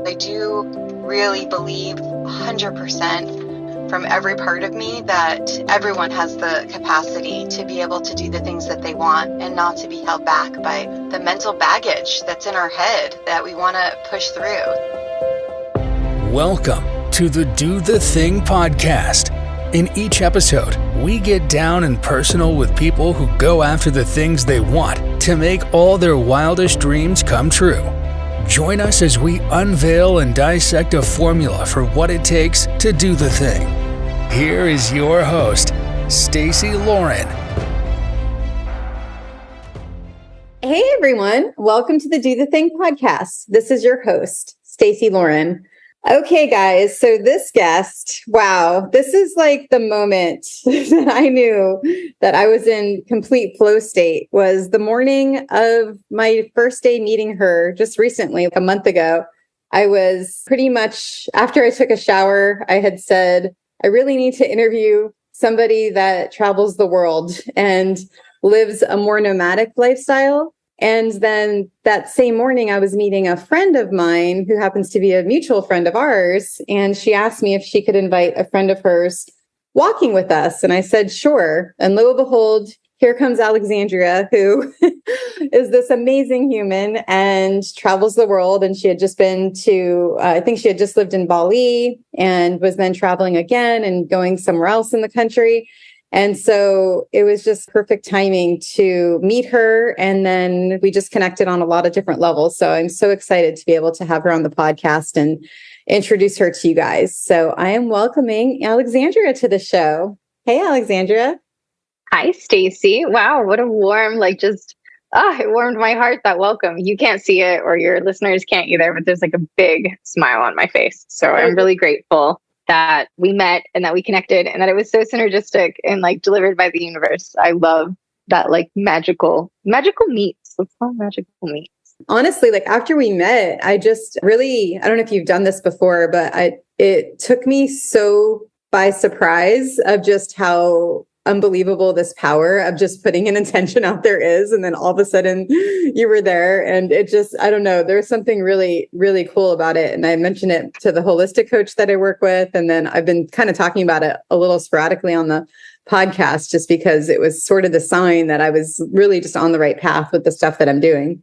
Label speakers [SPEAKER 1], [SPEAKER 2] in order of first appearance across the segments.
[SPEAKER 1] I do really believe 100% from every part of me that everyone has the capacity to be able to do the things that they want and not to be held back by the mental baggage that's in our head that we want to push through.
[SPEAKER 2] Welcome to the Do the Thing podcast. In each episode, we get down and personal with people who go after the things they want to make all their wildest dreams come true. Join us as we unveil and dissect a formula for what it takes to do the thing. Here is your host, Stacey Lauren.
[SPEAKER 3] Hey everyone, welcome to the Do the Thing podcast. This is your host, Stacey Lauren. Okay, guys, so this guest, wow, this is like the moment that I knew that I was in complete flow state was the morning of my first day meeting her just recently, like a month ago. I was pretty much, after I took a shower, I had said, I really need to interview somebody that travels the world and lives a more nomadic lifestyle. And then that same morning, I was meeting a friend of mine who happens to be a mutual friend of ours. And she asked me if she could invite a friend of hers walking with us. And I said, sure. And lo and behold, here comes Alexandria, who is this amazing human and travels the world. And she had just been to, I think she had just lived in Bali and was then traveling again and going somewhere else in the country. And so it was just perfect timing to meet her. And then we just connected on a lot of different levels. So I'm so excited to be able to have her on the podcast and introduce her to you guys. So I am welcoming Alexandria to the show. Hey, Alexandria.
[SPEAKER 4] Hi, Stacey. Wow, what a warm, it warmed my heart, that welcome. You can't see it or your listeners can't either, but there's like a big smile on my face. So I'm really grateful that we met and that we connected and that it was so synergistic and like delivered by the universe. I love that like magical meets. Let's call them magical meets.
[SPEAKER 3] Honestly, like after we met, I just really, I don't know if you've done this before, but it took me so by surprise of just how unbelievable this power of just putting an intention out there is. And then all of a sudden you were there and it just, I don't know, there's something really, really cool about it. And I mentioned it to the holistic coach that I work with. And then I've been kind of talking about it a little sporadically on the podcast, just because it was sort of the sign that I was really just on the right path with the stuff that I'm doing.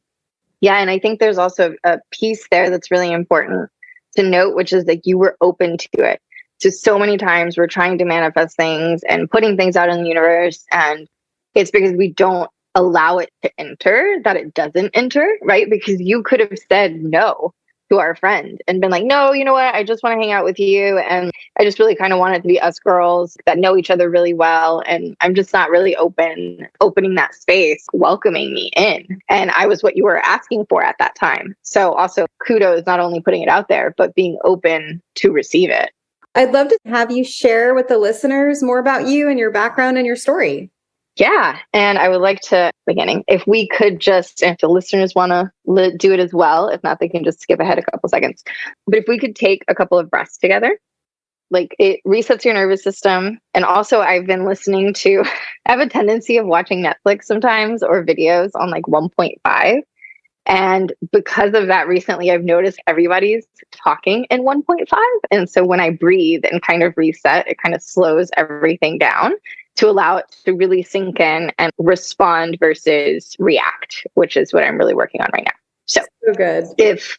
[SPEAKER 4] Yeah. And I think there's also a piece there that's really important to note, which is that you were open to it. So many times we're trying to manifest things and putting things out in the universe. And it's because we don't allow it to enter that it doesn't enter, right? Because you could have said no to our friend and been like, no, you know what? I just want to hang out with you. And I just really kind of want it to be us girls that know each other really well. And I'm just not really opening that space, welcoming me in. And I was what you were asking for at that time. So also kudos, not only putting it out there, but being open to receive it.
[SPEAKER 3] I'd love to have you share with the listeners more about you and your background and your story.
[SPEAKER 4] Yeah. And I would like to, beginning, if we could just, if the listeners want to do it as well, if not, they can just skip ahead a couple seconds. But if we could take a couple of breaths together, like it resets your nervous system. And also I've been listening to, I have a tendency of watching Netflix sometimes or videos on like 1.5. And because of that, recently, I've noticed everybody's talking in 1.5. And so when I breathe and kind of reset, it kind of slows everything down to allow it to really sink in and respond versus react, which is what I'm really working on right now. So
[SPEAKER 3] good.
[SPEAKER 4] If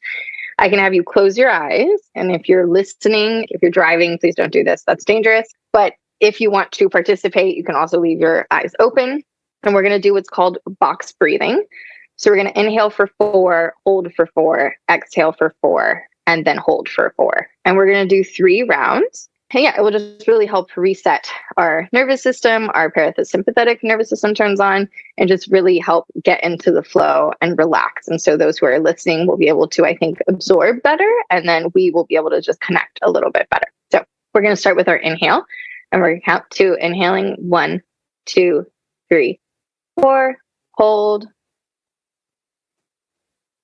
[SPEAKER 4] I can have you close your eyes, and if you're listening, if you're driving, please don't do this. That's dangerous. But if you want to participate, you can also leave your eyes open. And we're going to do what's called box breathing. So we're going to inhale for 4, hold for 4, exhale for 4, and then hold for 4. And we're going to do 3 rounds. And yeah, it will just really help reset our nervous system. Our parasympathetic nervous system turns on and just really help get into the flow and relax. And so those who are listening will be able to, I think, absorb better. And then we will be able to just connect a little bit better. So we're going to start with our inhale. And we're going to count 2, inhaling 1, 2, 3, 4, hold.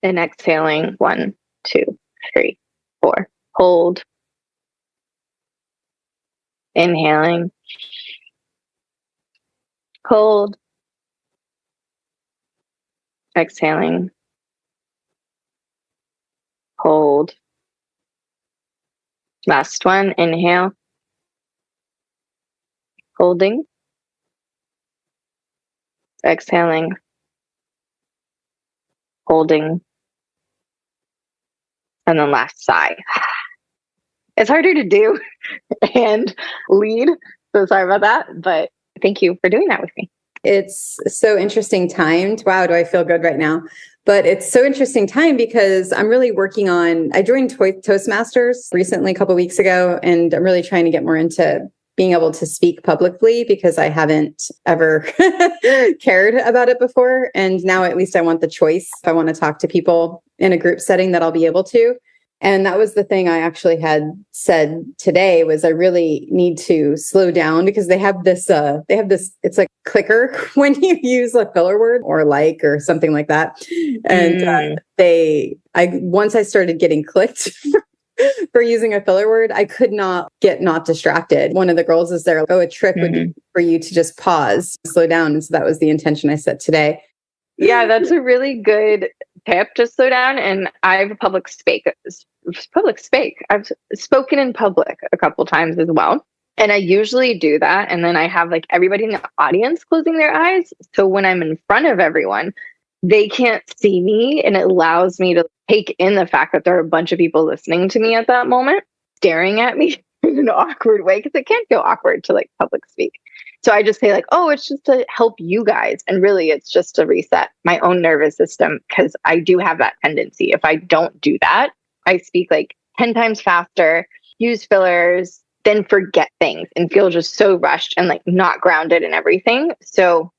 [SPEAKER 4] And exhaling 1, 2, 3, 4. Hold. Inhaling. Hold. Exhaling. Hold. Last one, inhale, holding, exhaling, holding, and then last sigh. It's harder to do and lead, so sorry about that, but thank you for doing that with me.
[SPEAKER 3] It's so interesting timed. Wow, do I feel good right now? But it's so interesting time because I'm really working on, I joined Toastmasters recently, a couple of weeks ago, and I'm really trying to get more into being able to speak publicly because I haven't ever cared about it before. And now at least I want the choice. If I want to talk to people in a group setting, that I'll be able to. And that was the thing I actually had said today was I really need to slow down because they have this, it's like clicker when you use a filler word or like, or something like that. And once I started getting clicked for using a filler word, I could not get not distracted. One of the girls is there, a trick would be for you to just pause, slow down. And so that was the intention I set today.
[SPEAKER 4] Yeah, that's a really good tip to slow down. And I've public spake. I've spoken in public a couple times as well. And I usually do that. And then I have like everybody in the audience closing their eyes. So when I'm in front of everyone, they can't see me. And it allows me to take in the fact that there are a bunch of people listening to me at that moment, staring at me in an awkward way, because it can't feel awkward to like public speak. So I just say like, oh, it's just to help you guys. And really, it's just to reset my own nervous system because I do have that tendency. If I don't do that, I speak like 10 times faster, use fillers, then forget things and feel just so rushed and like not grounded in everything. So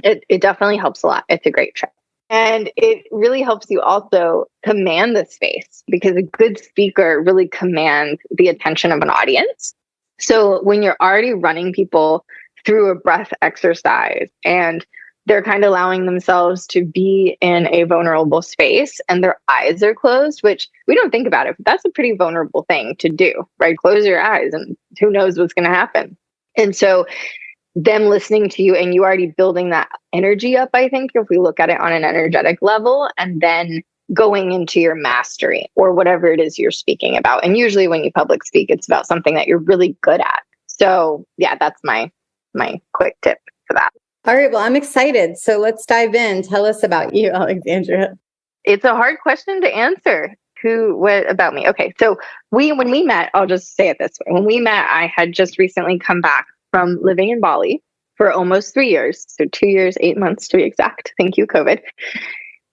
[SPEAKER 4] it definitely helps a lot. It's a great trick. And it really helps you also command the space because a good speaker really commands the attention of an audience. So when you're already running people through a breath exercise and they're kind of allowing themselves to be in a vulnerable space and their eyes are closed, which we don't think about it, but that's a pretty vulnerable thing to do, right? Close your eyes and who knows what's going to happen. And so them listening to you and you already building that energy up, I think, if we look at it on an energetic level, and then going into your mastery or whatever it is you're speaking about. And usually when you public speak, it's about something that you're really good at. So yeah, that's my quick tip for that.
[SPEAKER 3] All right. Well, I'm excited. So let's dive in. Tell us about you, Alexandria.
[SPEAKER 4] It's a hard question to answer. What about me? Okay. So when we met, I'll just say it this way. When we met, I had just recently come back from living in Bali for almost 3 years. So 2 years, 8 months to be exact. Thank you, COVID.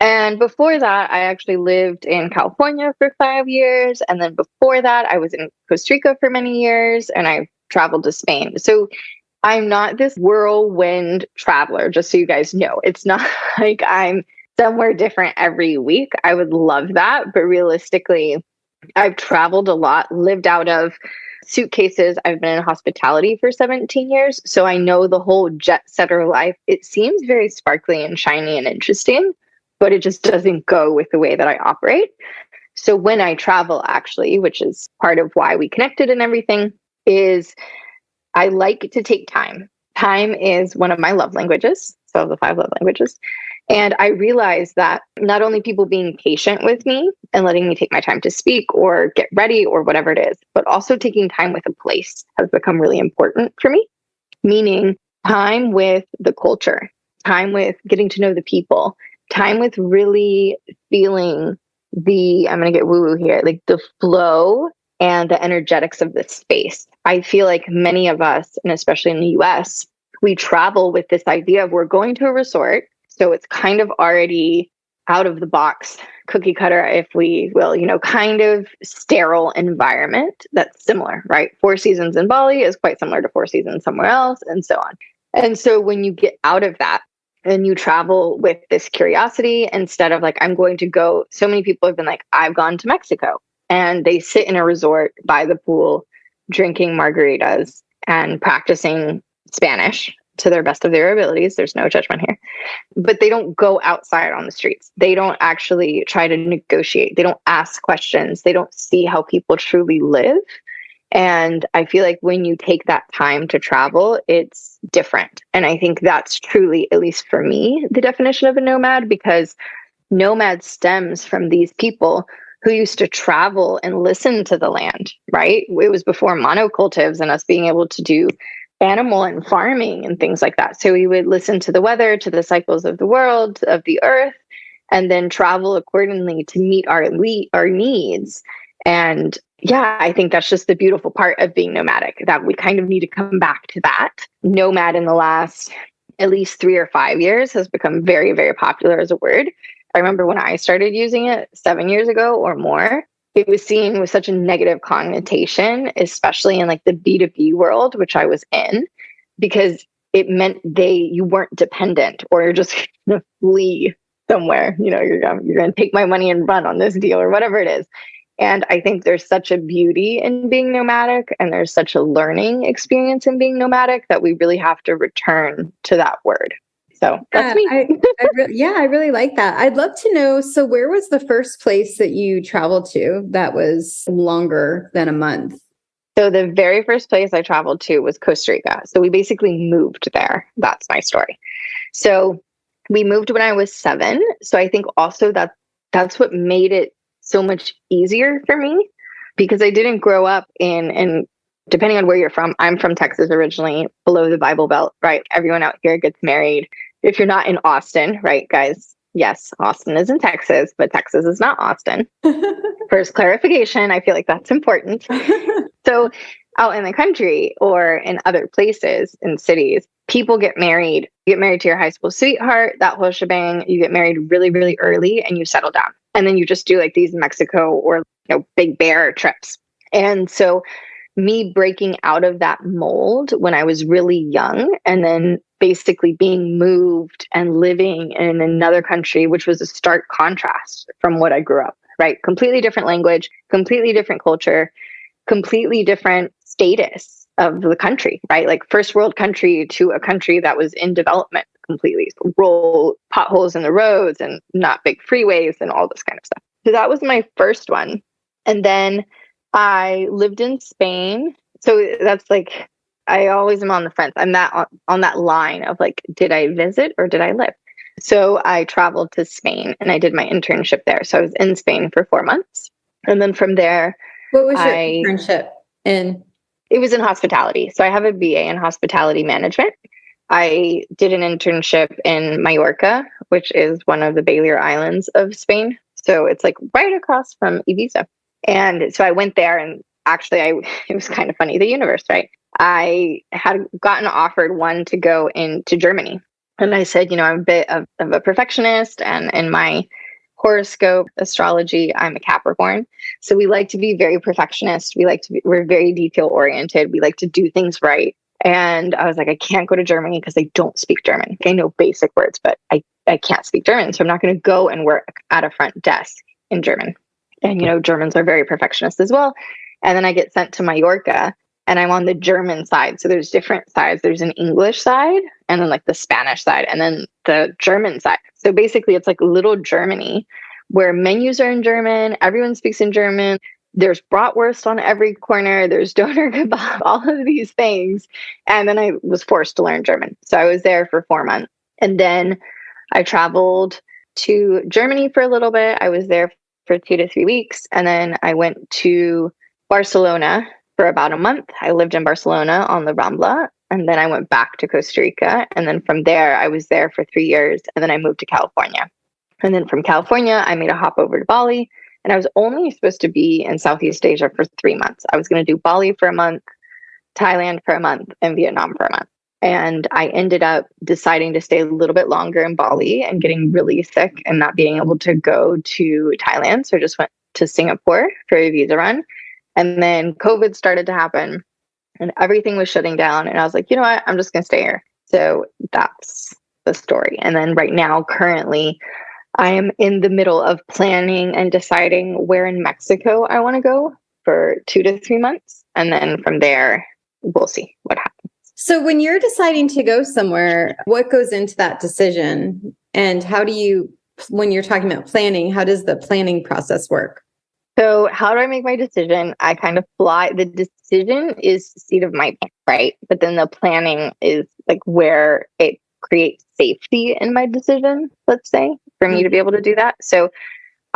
[SPEAKER 4] And before that, I actually lived in California for 5 years. And then before that, I was in Costa Rica for many years and I traveled to Spain. So I'm not this whirlwind traveler, just so you guys know. It's not like I'm somewhere different every week. I would love that. But realistically, I've traveled a lot, lived out of suitcases. I've been in hospitality for 17 years. So I know the whole jet setter life. It seems very sparkly and shiny and interesting, but it just doesn't go with the way that I operate. So when I travel, actually, which is part of why we connected and everything, is I like to take time. Time is one of my love languages. So the 5 love languages. And I realized that not only people being patient with me and letting me take my time to speak or get ready or whatever it is, but also taking time with a place has become really important for me. Meaning time with the culture, time with getting to know the people, time with really feeling I'm going to get woo-woo here, like the flow and the energetics of this space. I feel like many of us, and especially in the US, we travel with this idea of we're going to a resort. So it's kind of already out of the box, cookie cutter, if we will, kind of sterile environment that's similar, right? 4 seasons in Bali is quite similar to 4 seasons somewhere else, and so on. And so when you get out of that and you travel with this curiosity, instead of like, I'm going to go, so many people have been like, I've gone to Mexico, and they sit in a resort by the pool, drinking margaritas and practicing Spanish to their best of their abilities. There's no judgment here. But they don't go outside on the streets. They don't actually try to negotiate. They don't ask questions. They don't see how people truly live. And I feel like when you take that time to travel, it's different. And I think that's truly, at least for me, the definition of a nomad, because nomad stems from these people who used to travel and listen to the land, right? It was before monocultives and us being able to do animal and farming and things like that. So we would listen to the weather, to the cycles of the world, of the earth, and then travel accordingly to meet our needs. And yeah, I think that's just the beautiful part of being nomadic, that we kind of need to come back to that. Nomad in the last at least 3 or 5 years has become very, very popular as a word. I remember when I started using it 7 years ago or more, it was seen with such a negative connotation, especially in like the B2B world, which I was in, because it meant you weren't dependent, or you're just going to flee somewhere. You're going to take my money and run on this deal or whatever it is. And I think there's such a beauty in being nomadic, and there's such a learning experience in being nomadic, that we really have to return to that word. So that's me.
[SPEAKER 3] I really like that. I'd love to know, so where was the first place that you traveled to that was longer than a month?
[SPEAKER 4] So the very first place I traveled to was Costa Rica. So we basically moved there. That's my story. So we moved when I was 7. So I think also that's what made it so much easier for me, because I didn't grow up and depending on where you're from, I'm from Texas originally, below the Bible Belt, right? Everyone out here gets married. If you're not in Austin, right, guys? Yes, Austin is in Texas, but Texas is not Austin. First clarification, I feel like that's important. So out in the country or in other places in cities, people get married. You get married to your high school sweetheart, that whole shebang. You get married really, really early and you settle down. And then you just do like these Mexico or Big Bear trips. And so me breaking out of that mold when I was really young, and then basically being moved and living in another country, which was a stark contrast from what I grew up, right? Completely different language, completely different culture, completely different status of the country, right? Like first world country to a country that was in development completely. Roll potholes in the roads and not big freeways and all this kind of stuff. So that was my first one. And then I lived in Spain. So that's like, I always am on the fence. I'm on that line of like, did I visit or did I live? So I traveled to Spain and I did my internship there. So I was in Spain for 4 months. And then from there,
[SPEAKER 3] what was your internship in?
[SPEAKER 4] It was in hospitality. So I have a BA in hospitality management. I did an internship in Mallorca, which is one of the Balear Islands of Spain. So it's like right across from Ibiza. And so I went there, and actually it was kind of funny, the universe, right? I had gotten offered one to go into Germany. And I said, I'm a bit of a perfectionist, and in my horoscope astrology, I'm a Capricorn. So we like to be very perfectionist. We're very detail oriented. We like to do things right. And I was like, I can't go to Germany because I don't speak German. I know basic words, but I can't speak German. So I'm not going to go and work at a front desk in German. And, Germans are very perfectionist as well. And then I get sent to Mallorca, and I'm on the German side. So there's different sides. There's an English side, and then like the Spanish side, and then the German side. So basically it's like little Germany where menus are in German. Everyone speaks in German. There's bratwurst on every corner. There's doner kebab, all of these things. And then I was forced to learn German. So I was there for 4 months. And then I traveled to Germany for a little bit. I was there for 2 to 3 weeks. And then I went to Barcelona for about a month. I lived in Barcelona on the Rambla. And then I went back to Costa Rica. And then from there, I was there for 3 years. And then I moved to California. And then from California, I made a hop over to Bali. And I was only supposed to be in Southeast Asia for 3 months. I was going to do Bali for a month, Thailand for a month, and Vietnam for a month. And I ended up deciding to stay a little bit longer in Bali and getting really sick and not being able to go to Thailand. So I just went to Singapore for a visa run. And then COVID started to happen and everything was shutting down. And I was like, you know what? I'm just going to stay here. So that's the story. And then right now, currently, I am in the middle of planning and deciding where in Mexico I want to go for 2 to 3 months. And then from there, we'll see what happens.
[SPEAKER 3] So when you're deciding to go somewhere, what goes into that decision? And how do you, when you're talking about planning, how does the planning process work?
[SPEAKER 4] So how do I make my decision? I kind of fly. The decision is the seat of my pants, right? But then the planning is like where it create safety in my decision, let's say, for me to be able to do that. So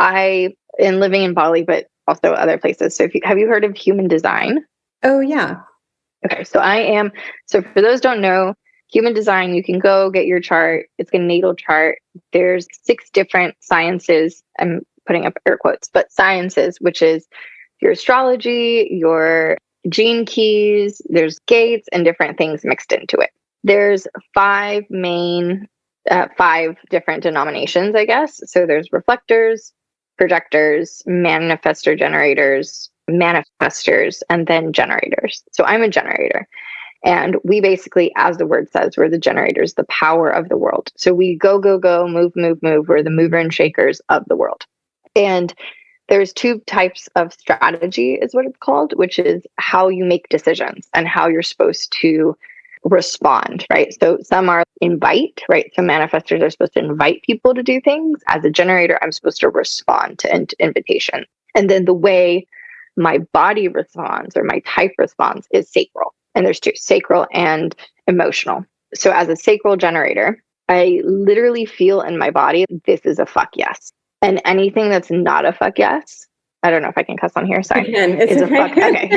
[SPEAKER 4] I and living in Bali, but also other places. So have you heard of human design?
[SPEAKER 3] Oh, yeah.
[SPEAKER 4] Okay, so for those who don't know, human design, you can go get your chart. It's a natal chart. There's 6 different sciences. I'm putting up air quotes, but sciences, which is your astrology, your gene keys, there's gates and different things mixed into it. There's 5 different denominations, I guess. So there's reflectors, projectors, manifestor generators, manifestors, and then generators. So I'm a generator. And we basically, as the word says, we're the generators, the power of the world. So we go, go, go, move, move, move. We're the mover and shakers of the world. And there's 2 types of strategy is what it's called, which is how you make decisions and how you're supposed to respond, right? So some are invite, right? So manifestors are supposed to invite people to do things. As a generator, I'm supposed to respond to invitation. And then the way my body responds or my type responds is sacral. And there's 2, sacral and emotional. So as a sacral generator, I literally feel in my body, this is a fuck yes. And anything that's not a fuck yes, I don't know if I can cuss on here, sorry.
[SPEAKER 3] It's
[SPEAKER 4] a fuck, okay.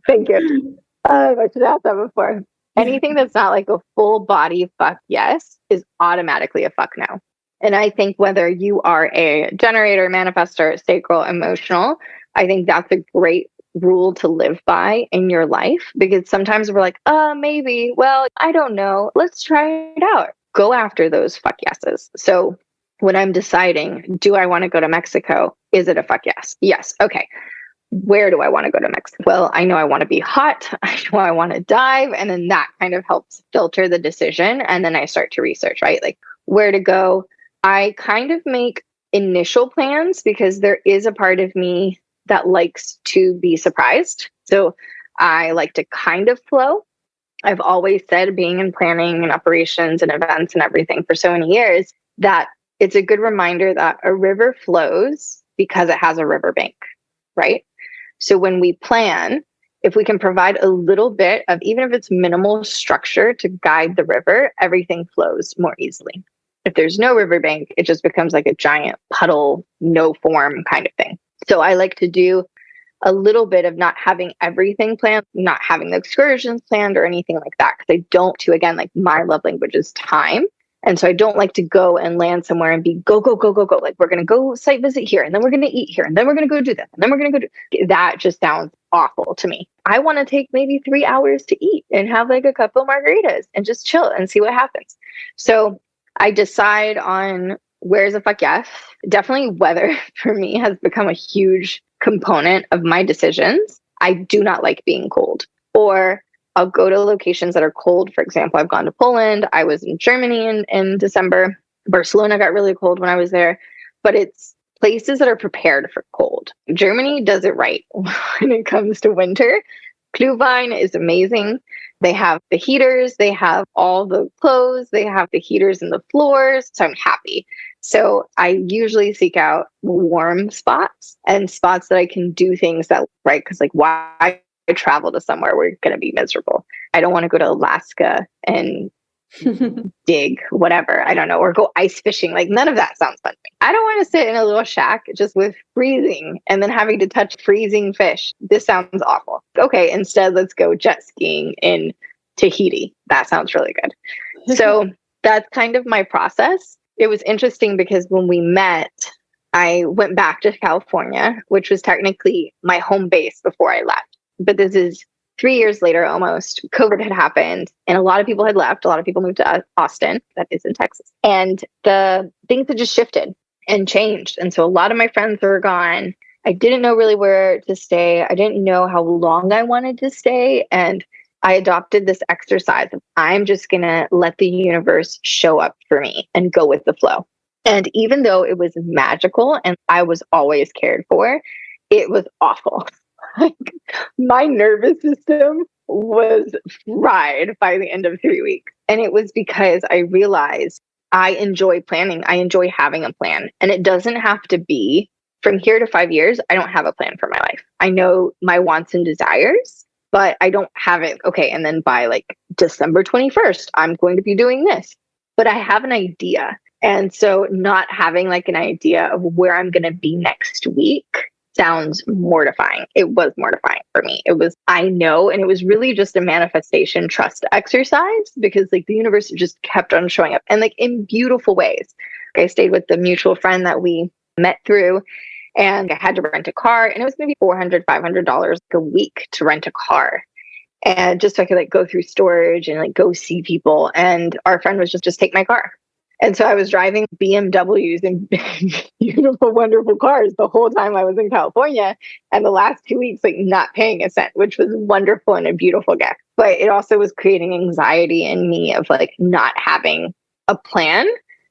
[SPEAKER 4] Thank you. I should have that before. Anything that's not like a full body fuck yes is automatically a fuck no. And I think whether you are a generator, manifestor, sacral, emotional, I think that's a great rule to live by in your life, because sometimes we're like, maybe, well, I don't know. Let's try it out. Go after those fuck yeses. So when I'm deciding, do I want to go to Mexico? Is it a fuck yes? Yes. Okay. Where do I want to go to Mexico? Well, I know I want to be hot. I know I want to dive. And then that kind of helps filter the decision. And then I start to research, right? Like where to go. I kind of make initial plans because there is a part of me that likes to be surprised. So I like to kind of flow. I've always said, being in planning and operations and events and everything for so many years, that it's a good reminder that a river flows because it has a riverbank, right? So when we plan, if we can provide a little bit of, even if it's minimal structure to guide the river, everything flows more easily. If there's no riverbank, it just becomes like a giant puddle, no form kind of thing. So I like to do a little bit of not having everything planned, not having the excursions planned or anything like that. Because I don't, again, like my love language is time. And so I don't like to go and land somewhere and be go, go, go, go, go. Like we're going to go site visit here, and then we're going to eat here, and then we're going to go do this, and then we're going to go do that. Just sounds awful to me. I want to take maybe 3 hours to eat and have like a couple of margaritas and just chill and see what happens. So I decide on where's a fuck yes. Definitely weather for me has become a huge component of my decisions. I do not like being cold, or I'll go to locations that are cold. For example, I've gone to Poland. I was in Germany in December. Barcelona got really cold when I was there, but it's places that are prepared for cold. Germany does it right when it comes to winter. Glühwein is amazing. They have the heaters, they have all the clothes, they have the heaters in the floors. So I'm happy. So I usually seek out warm spots and spots that I can do things that, right? Because like, why travel to somewhere where you're going to be miserable? I don't want to go to Alaska and dig whatever, I don't know, or go ice fishing. Like none of that sounds fun to me. I don't want to sit in a little shack just with freezing and then having to touch freezing fish. This sounds awful. Okay, instead let's go jet skiing in Tahiti. That sounds really good. So that's kind of my process. It was interesting because when we met, I went back to California, which was technically my home base before I left. But this is 3 years later, almost. COVID had happened and a lot of people had left. A lot of people moved to Austin, that is in Texas. And the things had just shifted and changed. And so a lot of my friends were gone. I didn't know really where to stay. I didn't know how long I wanted to stay. And I adopted this exercise of I'm just going to let the universe show up for me and go with the flow. And even though it was magical and I was always cared for, it was awful. Like, my nervous system was fried by the end of 3 weeks. And it was because I realized I enjoy planning. I enjoy having a plan. And it doesn't have to be from here to 5 years. I don't have a plan for my life. I know my wants and desires, but I don't have it. Okay. And then by like December 21st, I'm going to be doing this. But I have an idea. And so not having like an idea of where I'm going to be next week sounds mortifying. It was mortifying for me. It was, I know, and it was really just a manifestation trust exercise because like the universe just kept on showing up and like in beautiful ways. I stayed with the mutual friend that we met through, and I had to rent a car, and it was maybe $400, $500 a week to rent a car. And just so I could like go through storage and like go see people. And our friend was just take my car. And so I was driving BMWs and beautiful, wonderful cars the whole time I was in California. And the last 2 weeks, like not paying a cent, which was wonderful and a beautiful gift. But it also was creating anxiety in me of like not having a plan.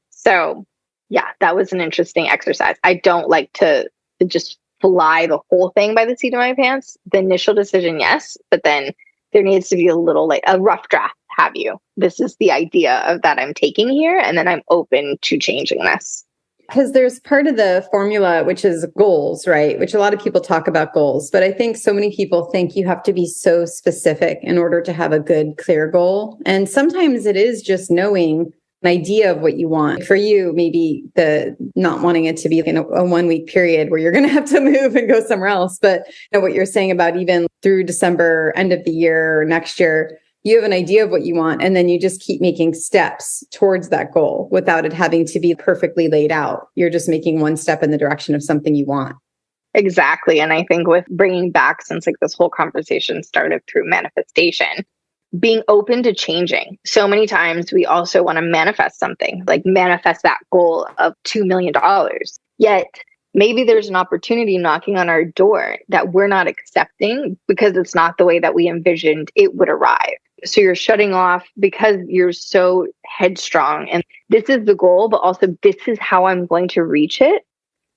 [SPEAKER 4] So yeah, that was an interesting exercise. I don't like to just fly the whole thing by the seat of my pants. The initial decision, yes, but then there needs to be a little like a rough draft. Have you? This is the idea of that I'm taking here, and then I'm open to changing this.
[SPEAKER 3] Because there's part of the formula, which is goals, right? Which a lot of people talk about goals, but I think so many people think you have to be so specific in order to have a good, clear goal. And sometimes it is just knowing an idea of what you want. For you, maybe the not wanting it to be in a 1 week period where you're going to have to move and go somewhere else. But you know, what you're saying about even through December, end of the year, or next year, you have an idea of what you want, and then you just keep making steps towards that goal without it having to be perfectly laid out. You're just making one step in the direction of something you want.
[SPEAKER 4] Exactly. And I think with bringing back, since like this whole conversation started through manifestation, being open to changing. So many times we also want to manifest something, like manifest that goal of $2 million. Yet maybe there's an opportunity knocking on our door that we're not accepting because it's not the way that we envisioned it would arrive. So you're shutting off because you're so headstrong. And this is the goal, but also this is how I'm going to reach it.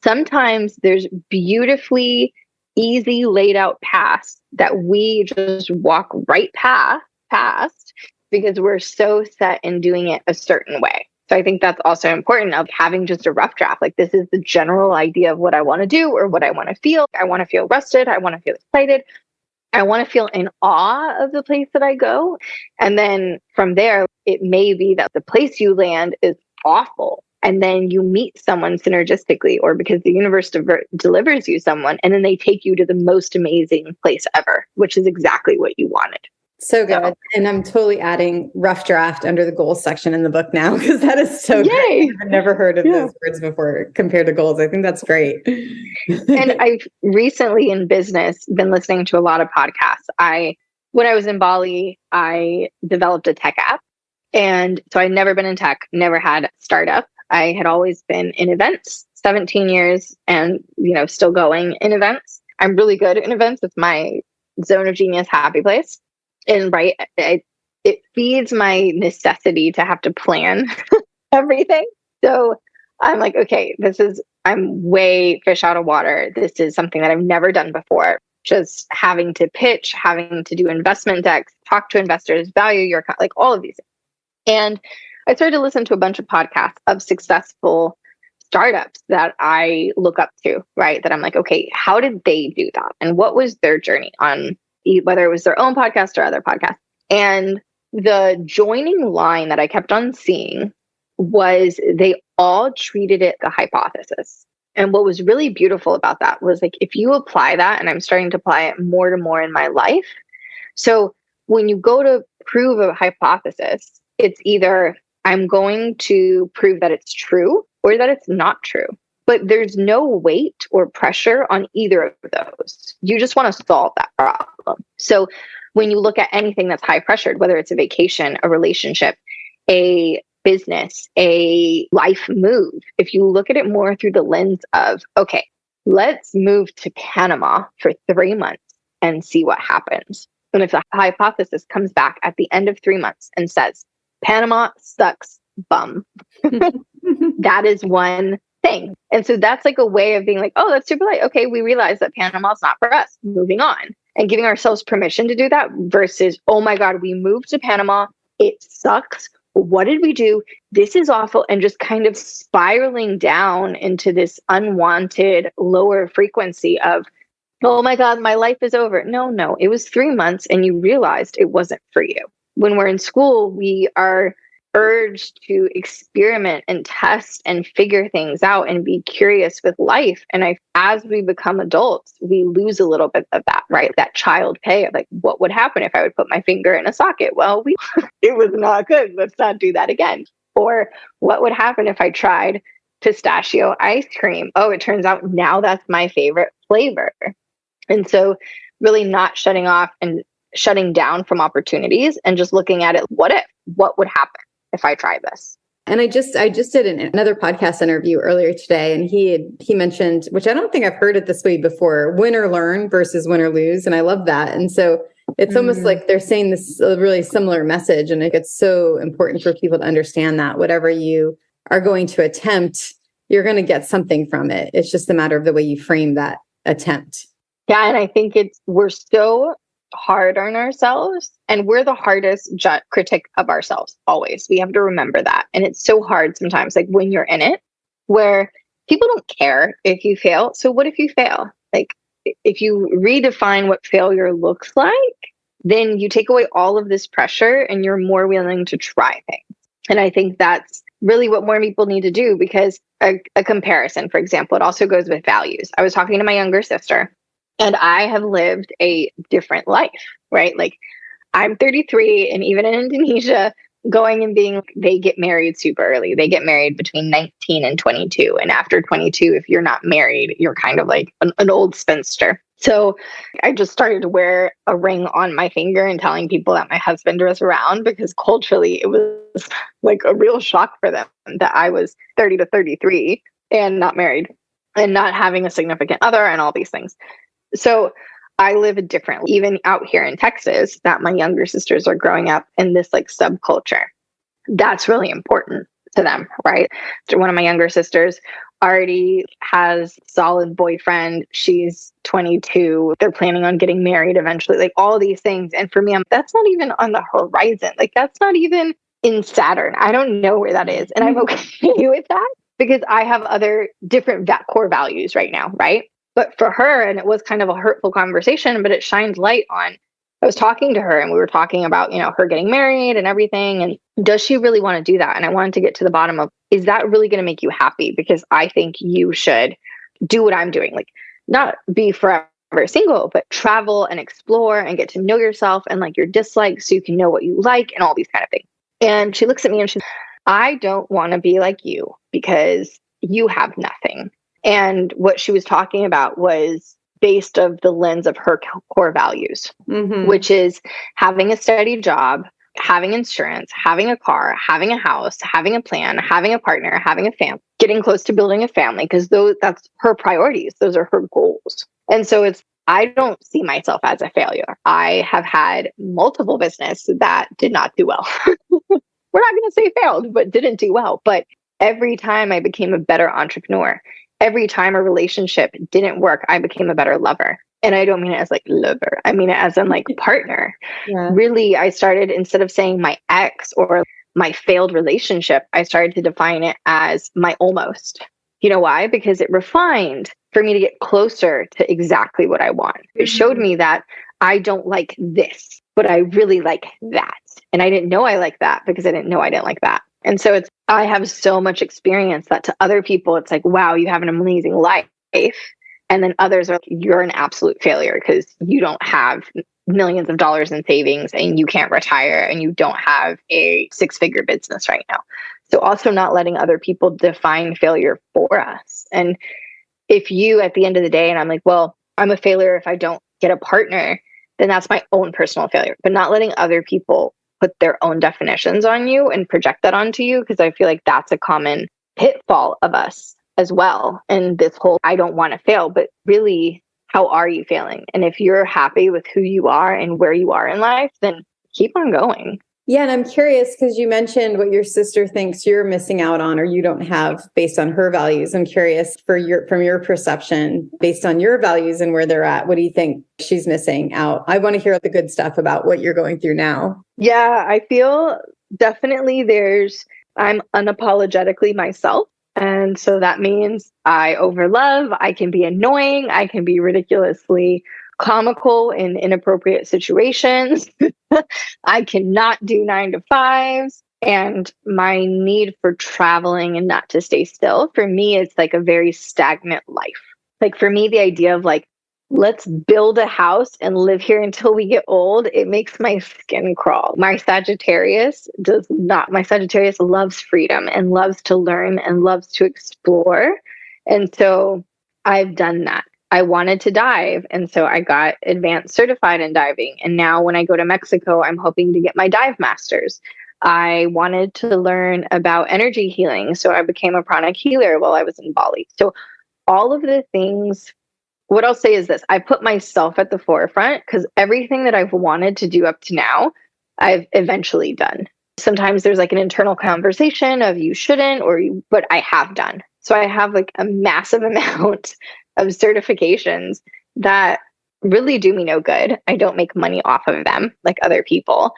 [SPEAKER 4] Sometimes there's beautifully easy laid out paths that we just walk right past because we're so set in doing it a certain way. So I think that's also important of having just a rough draft. Like this is the general idea of what I want to do or what I want to feel. I want to feel rested. I want to feel excited. I want to feel in awe of the place that I go. And then from there, it may be that the place you land is awful. And then you meet someone synergistically, or because the universe delivers you someone, and then they take you to the most amazing place ever, which is exactly what you wanted.
[SPEAKER 3] So good. So, and I'm totally adding rough draft under the goals section in the book now, because that is so great. I've never heard of those words before compared to goals. I think that's great.
[SPEAKER 4] And I've recently in business been listening to a lot of podcasts. When I was in Bali, I developed a tech app. And so I'd never been in tech, never had a startup. I had always been in events, 17 years and, still going in events. I'm really good in events. It's my zone of genius, happy place. And it feeds my necessity to have to plan everything. So I'm like, okay, I'm way fish out of water. This is something that I've never done before. Just having to pitch, having to do investment decks, talk to investors, value your, like all of these things. And I started to listen to a bunch of podcasts of successful startups that I look up to, right? That I'm like, okay, how did they do that? And what was their journey on whether it was their own podcast or other podcasts? And the joining line that I kept on seeing was they all treated it the hypothesis. And what was really beautiful about that was like, if you apply that, and I'm starting to apply it more and more in my life. So when you go to prove a hypothesis, it's either I'm going to prove that it's true or that it's not true. But there's no weight or pressure on either of those. You just want to solve that problem. So when you look at anything that's high pressured, whether it's a vacation, a relationship, a business, a life move, if you look at it more through the lens of, okay, let's move to Panama for 3 months and see what happens. And if the hypothesis comes back at the end of 3 months and says, Panama sucks, bum, that is one thing. And so that's like a way of being like, oh, that's super light. Okay, we realize that Panama is not for us. Moving on. And giving ourselves permission to do that versus, oh my God, we moved to Panama. It sucks. What did we do? This is awful. And just kind of spiraling down into this unwanted lower frequency of, oh my God, my life is over. No, it was 3 months and you realized it wasn't for you. When we're in school, we are urge to experiment and test and figure things out and be curious with life. And as we become adults, we lose a little bit of that, right? That child play of like, what would happen if I would put my finger in a socket? Well, it was not good. Let's not do that again. Or what would happen if I tried pistachio ice cream? Oh, it turns out now that's my favorite flavor. And so really not shutting off and shutting down from opportunities and just looking at it. What would happen if I try this?
[SPEAKER 3] And I just did another podcast interview earlier today, and he mentioned, which I don't think I've heard it this way before, win or learn versus win or lose. And I love that. And so it's almost like they're saying this a really similar message. And it's so important for people to understand that whatever you are going to attempt, you're going to get something from it. It's just a matter of the way you frame that attempt.
[SPEAKER 4] Yeah. And I think we're so hard on ourselves, and we're the hardest critic of ourselves always. We have to remember that. And it's so hard sometimes, like when you're in it, where people don't care if you fail. So what if you fail? Like if you redefine what failure looks like, then you take away all of this pressure and you're more willing to try things. And I think that's really what more people need to do, because a comparison, for example, it also goes with values. I was talking to my younger sister, and I have lived a different life, right? Like I'm 33, and even in Indonesia, going and being, they get married super early. They get married between 19 and 22. And after 22, if you're not married, you're kind of like an old spinster. So I just started to wear a ring on my finger and telling people that my husband was around, because culturally it was like a real shock for them that I was 30 to 33 and not married and not having a significant other and all these things. So I live differently, even out here in Texas, that my younger sisters are growing up in this like subculture. That's really important to them, right? One of my younger sisters already has a solid boyfriend. She's 22. They're planning on getting married eventually, like all these things. And for me, that's not even on the horizon. Like that's not even in Saturn. I don't know where that is. And I'm okay with that, because I have other different core values right now, right? But for her, and it was kind of a hurtful conversation, but it shined light on, I was talking to her and we were talking about, her getting married and everything. And does she really want to do that? And I wanted to get to the bottom of, is that really going to make you happy? Because I think you should do what I'm doing, like not be forever single, but travel and explore and get to know yourself and like your dislikes so you can know what you like and all these kind of things. And she looks at me and she's, I don't want to be like you because you have nothing. And what she was talking about was based of the lens of her core values, which is having a steady job, having insurance, having a car, having a house, having a plan, having a partner, having a family, getting close to building a family, because that's her priorities. Those are her goals. And so I don't see myself as a failure. I have had multiple businesses that did not do well. We're not going to say failed, but didn't do well. But every time I became a better entrepreneur, every time a relationship didn't work, I became a better lover. And I don't mean it as like lover. I mean it as in like partner. Yeah. Really, I started, instead of saying my ex or my failed relationship, I started to define it as my almost. You know why? Because it refined for me to get closer to exactly what I want. It showed me that I don't like this, but I really like that. And I didn't know I liked that because I didn't know I didn't like that. And so I have so much experience that to other people, it's like, wow, you have an amazing life. And then others are like, you're an absolute failure because you don't have millions of dollars in savings and you can't retire and you don't have a 6-figure business right now. So also not letting other people define failure for us. And if you, at the end of the day, and I'm like, well, I'm a failure if I don't get a partner, then that's my own personal failure, but not letting other people put their own definitions on you and project that onto you, because I feel like that's a common pitfall of us as well. And this whole, I don't want to fail, but really, how are you feeling? And if you're happy with who you are and where you are in life, then keep on going.
[SPEAKER 3] Yeah. And I'm curious because you mentioned what your sister thinks you're missing out on or you don't have based on her values. I'm curious from your perception, based on your values and where they're at, what do you think she's missing out? I want to hear the good stuff about what you're going through now.
[SPEAKER 4] Yeah, I feel definitely I'm unapologetically myself. And so that means I overlove, I can be annoying, I can be ridiculously comical in inappropriate situations. I cannot do 9 to 5s. And my need for traveling and not to stay still, for me, it's like a very stagnant life. Like for me, the idea of like, let's build a house and live here until we get old, it makes my skin crawl. My Sagittarius loves freedom and loves to learn and loves to explore. And so I've done that. I wanted to dive. And so I got advanced certified in diving. And now when I go to Mexico, I'm hoping to get my dive masters. I wanted to learn about energy healing. So I became a pranic healer while I was in Bali. So all of the things, what I'll say is this: I put myself at the forefront because everything that I've wanted to do up to now, I've eventually done. Sometimes there's like an internal conversation of you shouldn't, but I have done. So I have like a massive amount of certifications that really do me no good. I don't make money off of them like other people,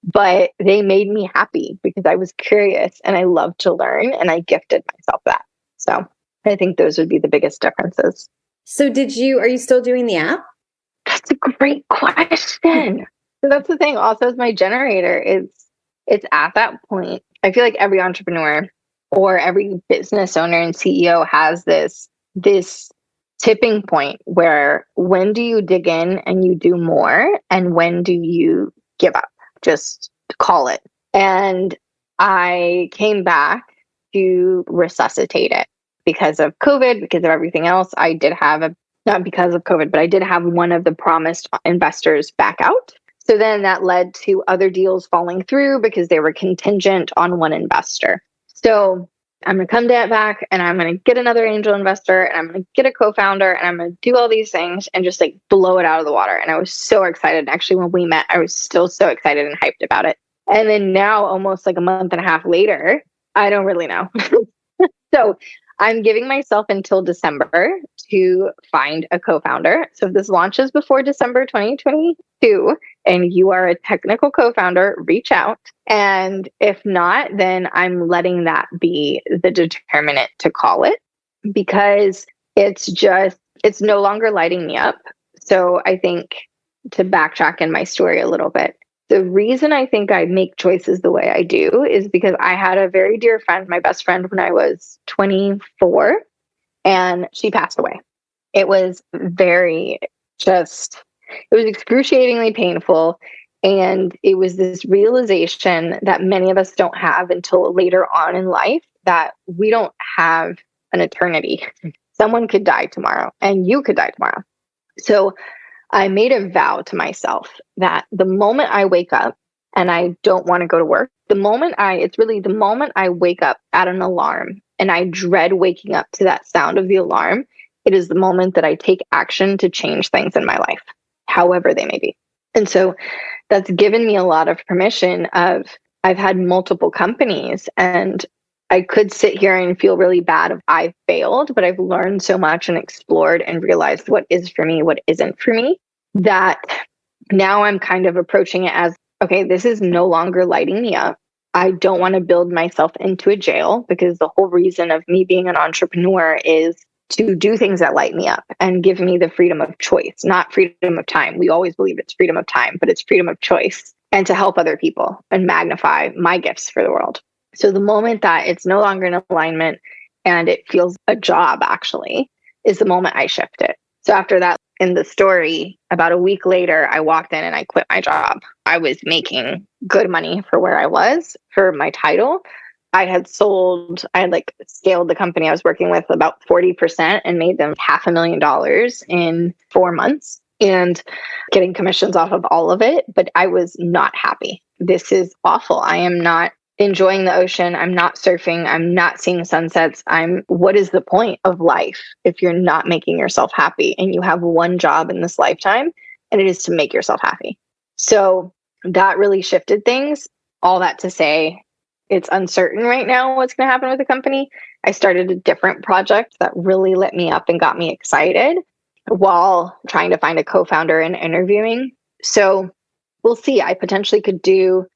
[SPEAKER 4] but they made me happy because I was curious and I love to learn, and I gifted myself that. So I think those would be the biggest differences.
[SPEAKER 3] So are you still doing the app?
[SPEAKER 4] That's a great question. So that's the thing. Also, as my generator, it's at that point. I feel like every entrepreneur or every business owner and CEO has this tipping point where when do you dig in and you do more, and when do you give up? Just call it. And I came back to resuscitate it because of COVID, because of everything else. I did have not because of COVID, but I did have one of the promised investors back out. So then that led to other deals falling through because they were contingent on one investor. So I'm going to come back and I'm going to get another angel investor and I'm going to get a co-founder and I'm going to do all these things and just like blow it out of the water. And I was so excited. Actually, when we met, I was still so excited and hyped about it. And then now, almost like a month and a half later, I don't really know. So I'm giving myself until December to find a co-founder. So if this launches before December 2022 and you are a technical co-founder, reach out. And if not, then I'm letting that be the determinant to call it, because it's no longer lighting me up. So I think, to backtrack in my story a little bit, the reason I think I make choices the way I do is because I had a very dear friend, my best friend, when I was 24, and she passed away. It was it was excruciatingly painful. And it was this realization that many of us don't have until later on in life, that we don't have an eternity. Someone could die tomorrow and you could die tomorrow. So I made a vow to myself that the moment I wake up and I don't want to go to work, the moment I wake up at an alarm and I dread waking up to that sound of the alarm, it is the moment that I take action to change things in my life, however they may be. And so that's given me a lot of permission I've had multiple companies, and I could sit here and feel really bad if I failed, but I've learned so much and explored and realized what is for me, what isn't for me, that now I'm kind of approaching it as, okay, this is no longer lighting me up. I don't want to build myself into a jail, because the whole reason of me being an entrepreneur is to do things that light me up and give me the freedom of choice, not freedom of time. We always believe it's freedom of time, but it's freedom of choice, and to help other people and magnify my gifts for the world. So the moment that it's no longer in alignment and it feels a job, actually, is the moment I shift it. So after that, in the story, about a week later, I walked in and I quit my job. I was making good money for where I was for my title. I had scaled the company I was working with about 40% and made them $500,000 in 4 months, and getting commissions off of all of it. But I was not happy. This is awful. I am not enjoying the ocean. I'm not surfing. I'm not seeing sunsets. What is the point of life if you're not making yourself happy? And you have one job in this lifetime, and it is to make yourself happy. So that really shifted things. All that to say, it's uncertain right now what's going to happen with the company. I started a different project that really lit me up and got me excited while trying to find a co-founder and interviewing. So we'll see. I potentially could do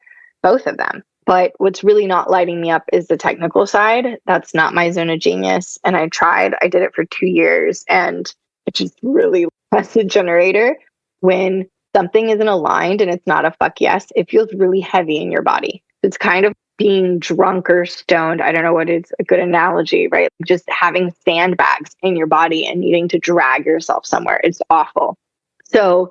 [SPEAKER 4] both of them. But what's really not lighting me up is the technical side. That's not my zone of genius. And I did it for 2 years, and it just really as a generator, when something isn't aligned and it's not a fuck yes, it feels really heavy in your body. It's kind of being drunk or stoned. I don't know what is a good analogy, right? Just having sandbags in your body and needing to drag yourself somewhere. It's awful. So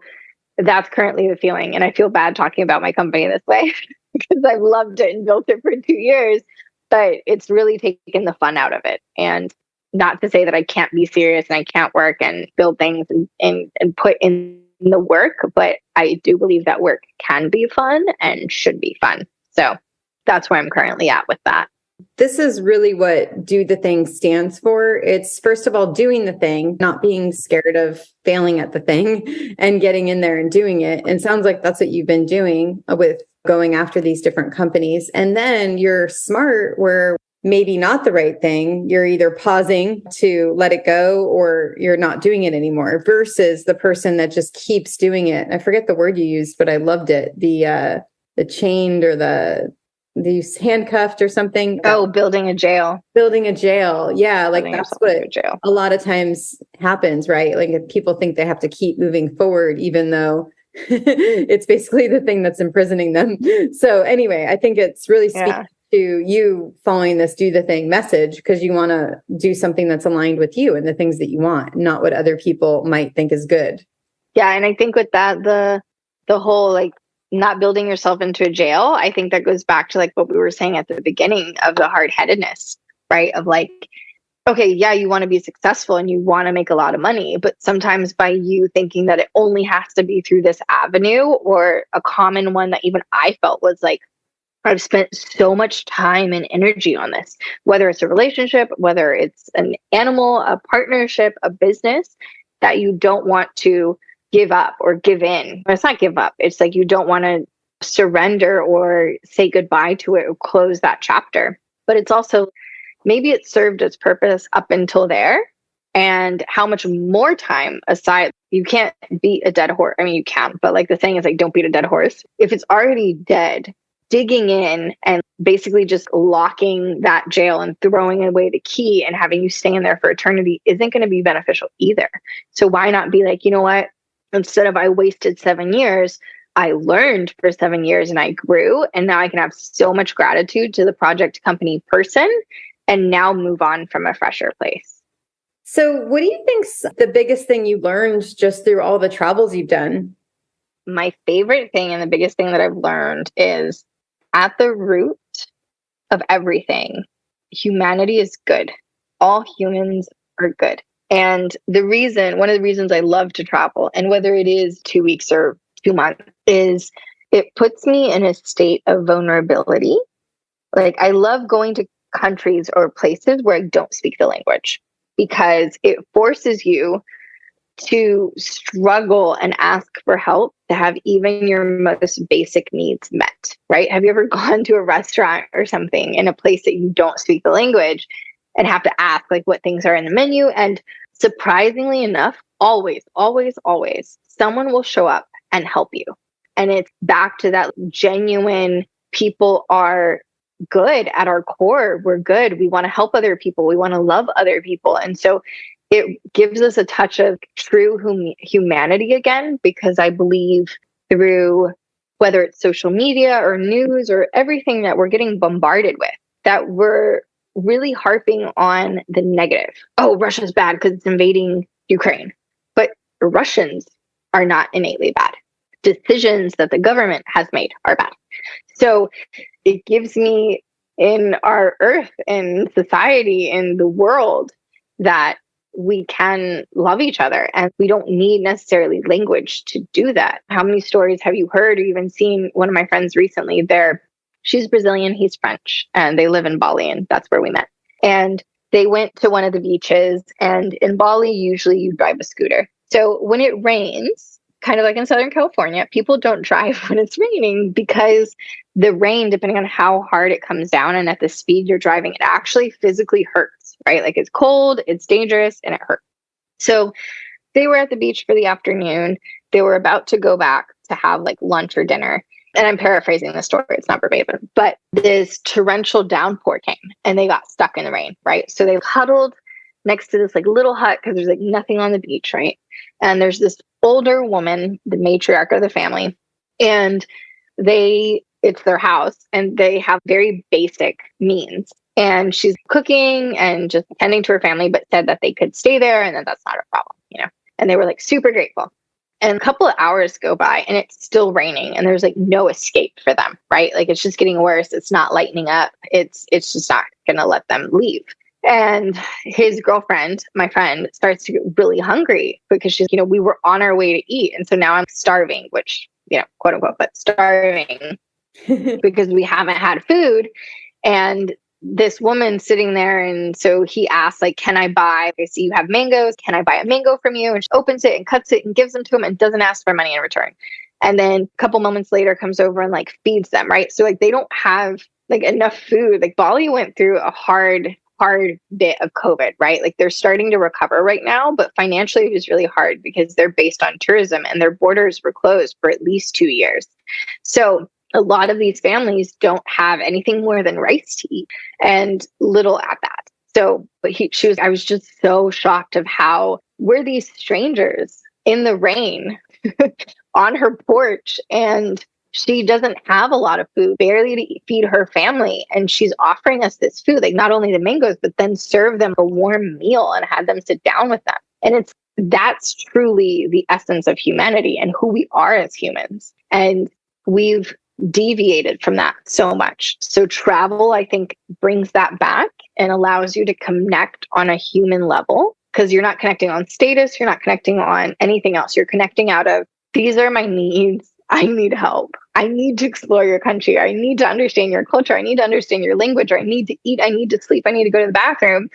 [SPEAKER 4] that's currently the feeling. And I feel bad talking about my company this way because I've loved it and built it for 2 years, but it's really taken the fun out of it. And not to say that I can't be serious and I can't work and build things and put in the work, but I do believe that work can be fun and should be fun. So that's where I'm currently at with that.
[SPEAKER 3] This is really what Do the Thing stands for. It's first of all, doing the thing, not being scared of failing at the thing and getting in there and doing it. And sounds like that's what you've been doing with going after these different companies. And then you're smart where maybe not the right thing. You're either pausing to let it go or you're not doing it anymore versus the person that just keeps doing it. I forget the word you used, but I loved it. The chained or these handcuffed or something.
[SPEAKER 4] Oh, building a jail.
[SPEAKER 3] Building a jail. Yeah. Like that's what
[SPEAKER 4] a
[SPEAKER 3] lot of times happens, right? Like if people think they have to keep moving forward, even though it's basically the thing that's imprisoning them. So anyway, I think it's really speaking to you following this Do the Thing message because you want to do something that's aligned with you and the things that you want, not what other people might think is good.
[SPEAKER 4] Yeah. And I think with that, the whole like not building yourself into a jail, I think that goes back to like what we were saying at the beginning of the hard-headedness, right? Of like, okay, yeah, you want to be successful and you want to make a lot of money, but sometimes by you thinking that it only has to be through this avenue, or a common one that even I felt was like, I've spent so much time and energy on this, whether it's a relationship, whether it's an animal, a partnership, a business, that you don't want to give up or give in. It's not give up. It's like you don't want to surrender or say goodbye to it or close that chapter. But it's also maybe it served its purpose up until there. And how much more time aside, you can't beat a dead horse. I mean, you can, but like the saying is like, don't beat a dead horse. If it's already dead, digging in and basically just locking that jail and throwing away the key and having you stay in there for eternity isn't going to be beneficial either. So why not be like, you know what? Instead of I wasted 7 years, I learned for 7 years and I grew. And now I can have so much gratitude to the project company person and now move on from a fresher place.
[SPEAKER 3] So what do you think's the biggest thing you learned just through all the travels you've done?
[SPEAKER 4] My favorite thing and the biggest thing that I've learned is at the root of everything, humanity is good. All humans are good. And one of the reasons I love to travel, and whether it is 2 weeks or 2 months, is it puts me in a state of vulnerability. Like I love going to countries or places where I don't speak the language because it forces you to struggle and ask for help to have even your most basic needs met, right? Have you ever gone to a restaurant or something in a place that you don't speak the language and have to ask like what things are in the menu? And surprisingly enough, always, someone will show up and help you. And it's back to that genuine people are good at our core. We're good. We want to help other people. We want to love other people. And so it gives us a touch of true humanity again, because I believe through whether it's social media or news or everything that we're getting bombarded with, that we're really harping on the negative. Oh, Russia's bad because it's invading Ukraine. But Russians are not innately bad. Decisions that the government has made are bad. So it gives me in our earth and society and the world that we can love each other and we don't need necessarily language to do that. How many stories have you heard or even seen? One of my friends recently, she's Brazilian, he's French, and they live in Bali, and that's where we met. And they went to one of the beaches, and in Bali, usually you drive a scooter. So when it rains, kind of like in Southern California, people don't drive when it's raining because the rain, depending on how hard it comes down and at the speed you're driving, it actually physically hurts, right? Like it's cold, it's dangerous, and it hurts. So they were at the beach for the afternoon. They were about to go back to have like lunch or dinner. And I'm paraphrasing the story, it's not verbatim, but this torrential downpour came and they got stuck in the rain, right? So they huddled next to this like little hut because there's like nothing on the beach, right? And there's this older woman, the matriarch of the family, and they it's their house and they have very basic means. And she's cooking and just tending to her family, but said that they could stay there and that that's not a problem, And they were like super grateful. And a couple of hours go by and it's still raining and there's like no escape for them, right? Like it's just getting worse. It's not lightening up. It's just not going to let them leave. And his girlfriend, my friend, starts to get really hungry because she's, we were on our way to eat. And so now I'm starving, which, quote unquote, but starving because we haven't had food. And this woman sitting there. And so he asks, like, can I see you have mangoes. Can I buy a mango from you? And she opens it and cuts it and gives them to him and doesn't ask for money in return. And then a couple moments later comes over and like feeds them. Right. So like they don't have like enough food. Like Bali went through a hard bit of COVID, right? Like they're starting to recover right now, but financially it was really hard because they're based on tourism and their borders were closed for at least 2 years. So a lot of these families don't have anything more than rice to eat and little at that. So, I was just so shocked of how we're these strangers in the rain on her porch and she doesn't have a lot of food, barely to feed her family. And she's offering us this food, like not only the mangoes, but then serve them a warm meal and have them sit down with them. And that's truly the essence of humanity and who we are as humans. And we've deviated from that so much. So travel, I think, brings that back and allows you to connect on a human level because you're not connecting on status. You're not connecting on anything else. You're connecting out of, these are my needs. I need help. I need to explore your country. I need to understand your culture. I need to understand your language. Or I need to eat. I need to sleep. I need to go to the bathroom.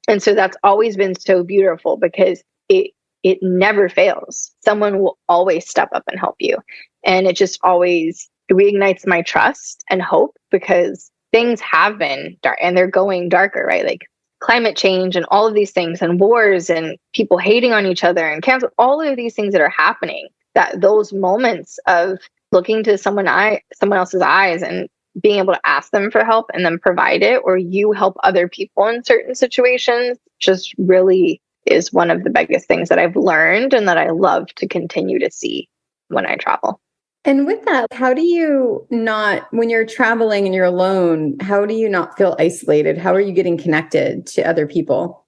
[SPEAKER 4] And so that's always been so beautiful because it never fails. Someone will always step up and help you. And it just always reignites my trust and hope because things have been dark and they're going darker, right? Like climate change and all of these things and wars and people hating on each other and cancel, all of these things that are happening, that those moments of looking to someone else's eyes and being able to ask them for help and then provide it, or you help other people in certain situations, just really is one of the biggest things that I've learned and that I love to continue to see when I travel.
[SPEAKER 3] And with that, how do you not, when you're traveling and you're alone, how do you not feel isolated? How are you getting connected to other people?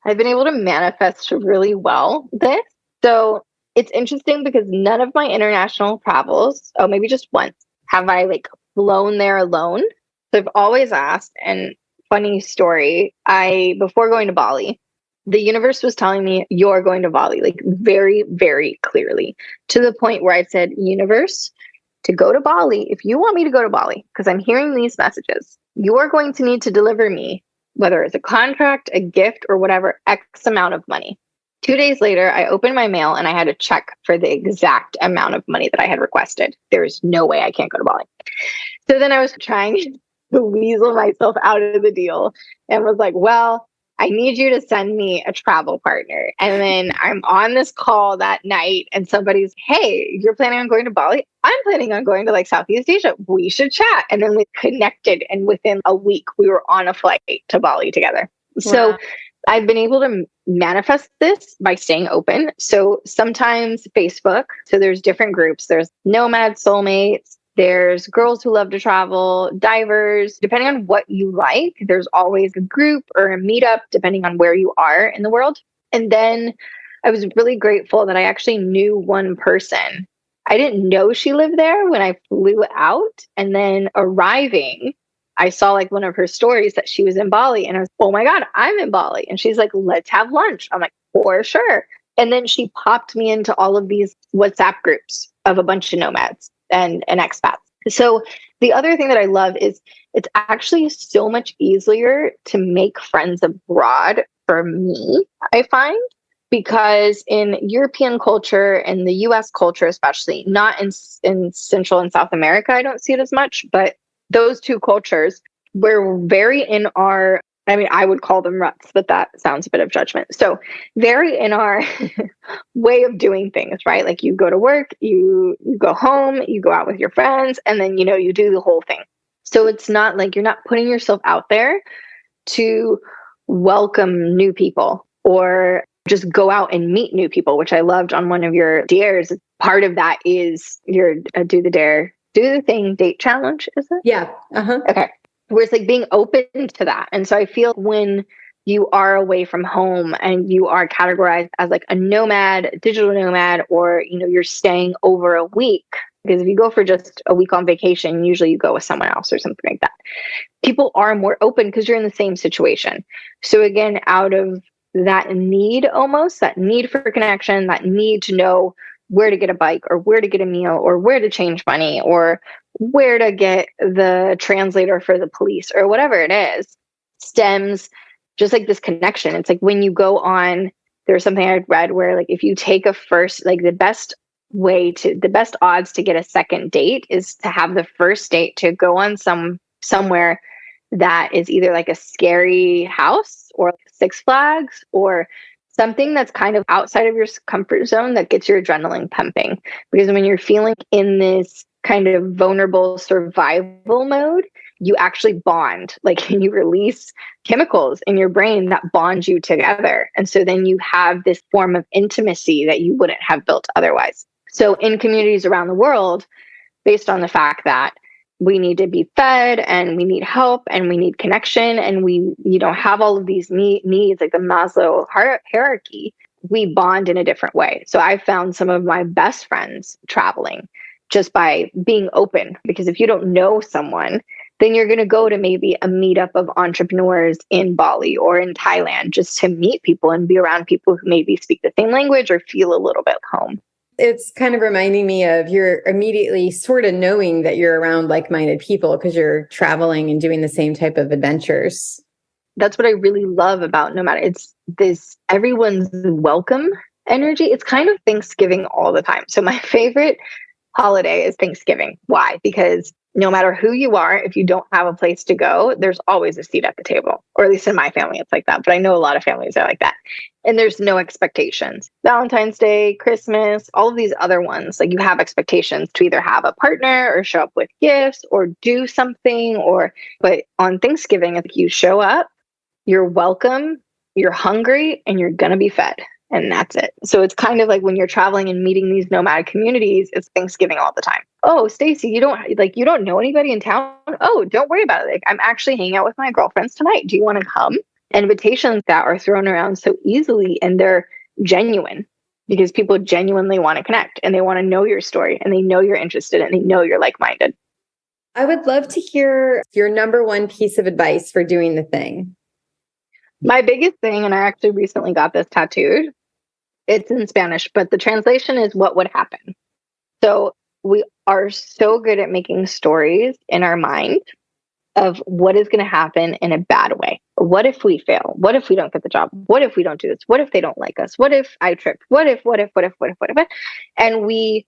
[SPEAKER 4] I've been able to manifest really well this. So it's interesting because none of my international travels, maybe just once, have I like flown there alone. So I've always asked, and funny story, before going to Bali, the universe was telling me, you're going to Bali, like very, very clearly, to the point where I said, universe, to go to Bali, if you want me to go to Bali, because I'm hearing these messages, you are going to need to deliver me, whether it's a contract, a gift, or whatever, X amount of money. 2 days later, I opened my mail and I had a check for the exact amount of money that I had requested. There is no way I can't go to Bali. So then I was trying to weasel myself out of the deal and was like, well, I need you to send me a travel partner. And then I'm on this call that night and somebody's, hey, you're planning on going to Bali? I'm planning on going to like Southeast Asia. We should chat. And then we connected. And within a week, we were on a flight to Bali together. Wow. So I've been able to manifest this by staying open. So sometimes Facebook, so there's different groups. There's nomad soulmates. There's girls who love to travel, divers, depending on what you like. There's always a group or a meetup, depending on where you are in the world. And then I was really grateful that I actually knew one person. I didn't know she lived there when I flew out. And then arriving, I saw like one of her stories that she was in Bali. And I was, oh my God, I'm in Bali. And she's like, let's have lunch. I'm like, for sure. And then she popped me into all of these WhatsApp groups of a bunch of nomads and expats. So the other thing that I love is it's actually so much easier to make friends abroad for me, I find, because in European culture and the US culture, especially, not in Central and South America, I don't see it as much, but those two cultures, we're very in our, I would call them ruts, but that sounds a bit of judgment. So very in our way of doing things, right? Like you go to work, you go home, you go out with your friends, and then, you do the whole thing. So it's not like you're not putting yourself out there to welcome new people or just go out and meet new people, which I loved on one of your dares. Part of that is your do the dare Do the Thing date challenge, is it?
[SPEAKER 3] Yeah. Uh-huh.
[SPEAKER 4] Okay. Where it's like being open to that. And so I feel when you are away from home and you are categorized as like a nomad, digital nomad, or, you're staying over a week, because if you go for just a week on vacation, usually you go with someone else or something like that. People are more open because you're in the same situation. So again, out of that need, almost that need for connection, that need to know where to get a bike or where to get a meal or where to change money or where to get the translator for the police or whatever it is, stems just like this connection. It's like when you go on, there's something I read where like if you take a first, like the best odds to get a second date is to have the first date to go on somewhere that is either like a scary house or like Six Flags or something that's kind of outside of your comfort zone that gets your adrenaline pumping. Because when you're feeling in this kind of vulnerable survival mode, you actually bond, like you release chemicals in your brain that bond you together. And so then you have this form of intimacy that you wouldn't have built otherwise. So in communities around the world, based on the fact that we need to be fed and we need help and we need connection and we have all of these needs like the Maslow hierarchy, we bond in a different way. So I found some of my best friends traveling just by being open, because if you don't know someone, then you're going to go to maybe a meetup of entrepreneurs in Bali or in Thailand just to meet people and be around people who maybe speak the same language or feel a little bit home.
[SPEAKER 3] It's kind of reminding me of you're immediately sort of knowing that you're around like-minded people because you're traveling and doing the same type of adventures.
[SPEAKER 4] That's what I really love about Nomad. It's this everyone's welcome energy. It's kind of Thanksgiving all the time. So my favorite holiday is Thanksgiving. Why? Because no matter who you are, if you don't have a place to go, there's always a seat at the table. Or at least in my family, it's like that. But I know a lot of families are like that. And there's no expectations. Valentine's Day, Christmas, all of these other ones, like you have expectations to either have a partner or show up with gifts or do something. But on Thanksgiving, if you show up, you're welcome, you're hungry, and you're going to be fed. And that's it. So it's kind of like when you're traveling and meeting these nomad communities, it's Thanksgiving all the time. Oh, Stacey, you don't know anybody in town? Oh, don't worry about it. Like, I'm actually hanging out with my girlfriends tonight. Do you want to come? Invitations that are thrown around so easily, and they're genuine because people genuinely want to connect and they want to know your story and they know you're interested and they know you're like-minded.
[SPEAKER 3] I would love to hear your number one piece of advice for doing the thing.
[SPEAKER 4] My biggest thing, and I actually recently got this tattooed, it's in Spanish, but the translation is what would happen. So we are so good at making stories in our mind of what is going to happen in a bad way. What if we fail? What if we don't get the job? What if we don't do this? What if they don't like us? What if I trip? What if? And we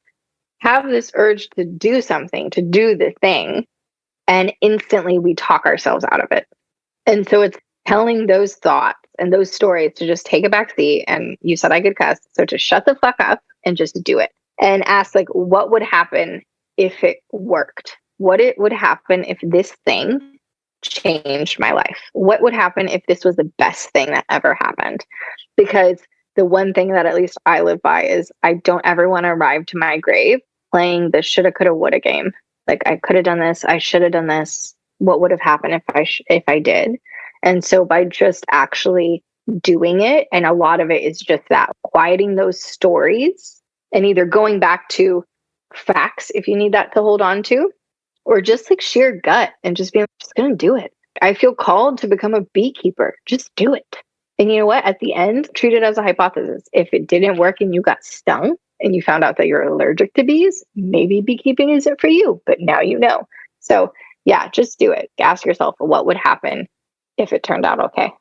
[SPEAKER 4] have this urge to do something, to do the thing, and instantly we talk ourselves out of it. And so it's telling those thoughts and those stories to just take a back seat. And you said I could cuss, so to shut the fuck up and just do it. And ask, like, what would happen if it worked? What it would happen if this thing changed my life? What would happen if this was the best thing that ever happened? Because the one thing that at least I live by is I don't ever want to arrive to my grave playing the shoulda, coulda, woulda game. Like, I could have done this. I should have done this. What would have happened if I did? And so by just actually doing it, and a lot of it is just that, quieting those stories and either going back to facts if you need that to hold on to, or just like sheer gut and just being just going to do it. I feel called to become a beekeeper. Just do it. And you know what? At the end, treat it as a hypothesis. If it didn't work and you got stung and you found out that you're allergic to bees, maybe beekeeping isn't for you, but now you know. So yeah, just do it. Ask yourself what would happen if it turned out okay.